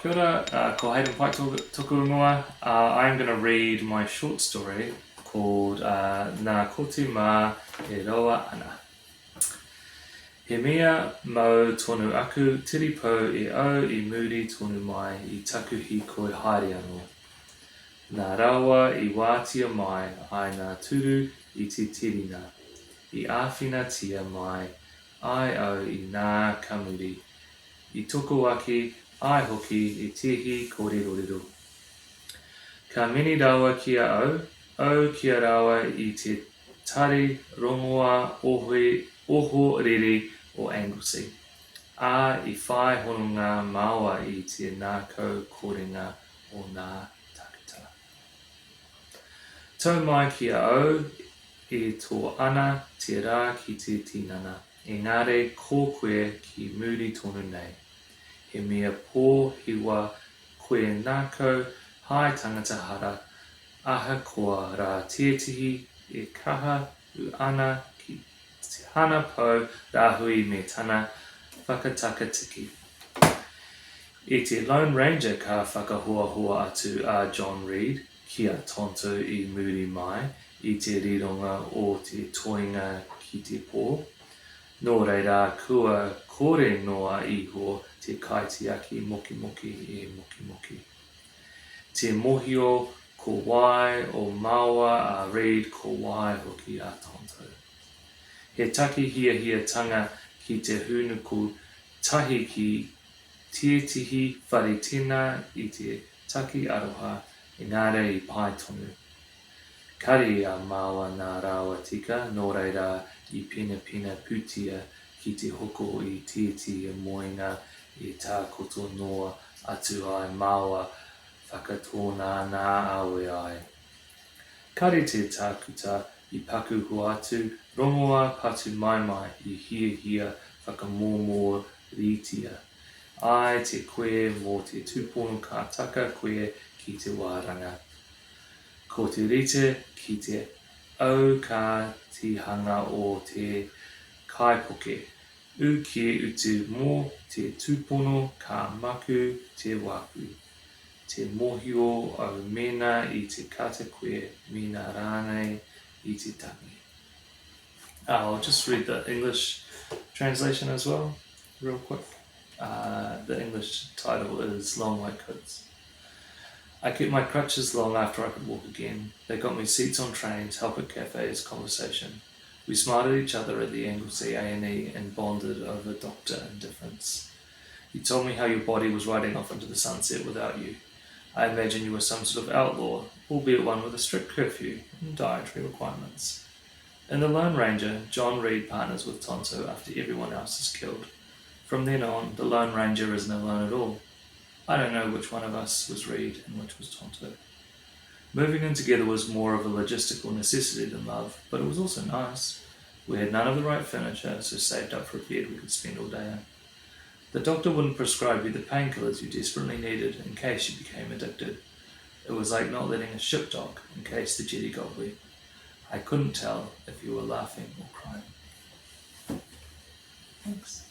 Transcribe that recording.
Kia ora, ko Hayden Pyke toku ingoa. I'm going to read my short story called Nā Koti Mā He Roa Ana. He mea mau tonu aku tiripo I au I muri tonu mai I taku hi koe haere anō. Nā rawa I wātia mai ai nā turu I te tirina. I āwhina tia mai ai au I nā kamuri. I toko aki ai hoki I tihi kōrero. Ka mini rawa kia au kia rawa I te tari rongoa oho rere o Anglesey. I whai hononga maua I te nākau korenga o nā takuta. Tau mai kia au E tō ana te rā ki te tinana. Engare ko koe ki muri tonu nei. He mea pō hiwa koe nākau hai tangata hara. Aha koa rā tietihi E kaha u ana ki te hana pau rāhui me tana whakatakatiki. E te Lone Ranger ka whakahoahoa atu a John Reid kia tonto I muri mai I te rironga o te toinga ki te pō. Nō reira kua kore noa iho te kaitiaki moki E moki. Te mohio ko wai o maua a Reid ko wai hoki a tonto. He taki hia tanga ki te hunuku tahi ki tietihi wharetina I te taki aroha engare I pai tonu. Kari a maua nā rawa tika, nō reira I pina putia ki te hoko I tieti e moenga I tā koto noa atu ai maua whakatōna nā awe ai. Kari te tākuta I paku ho atu, rongoa patu mai I hia whakamōmō ritia. Ai te koe mō te tūpono ka taka koe ki te wāranga. Ko te rite ki te au ka tihanga o te kaipoke. Ki utu mō te tūpono ka maku te wapu. Te mohio au mena I te kata koe mina rānei I te tangi. I'll just read the English translation as well, real quick. The English title is Long White Coats. I kept my crutches long after I could walk again. They got me seats on trains, help at cafes, conversation. We smiled at each other at the Anglesey A&E and bonded over doctor indifference. You told me how your body was riding off into the sunset without you. I imagined you were some sort of outlaw, albeit one with a strict curfew and dietary requirements. In The Lone Ranger, John Reid partners with Tonto after everyone else is killed. From then on, the Lone Ranger isn't alone at all. I don't know which one of us was Reid and which was Tonto. Moving in together was more of a logistical necessity than love, but it was also nice. We had none of the right furniture, so saved up for a bed we could spend all day in. The doctor wouldn't prescribe you the painkillers you desperately needed in case you became addicted. It was like not letting a ship dock in case the jetty got wet. I couldn't tell if you were laughing or crying. Thanks.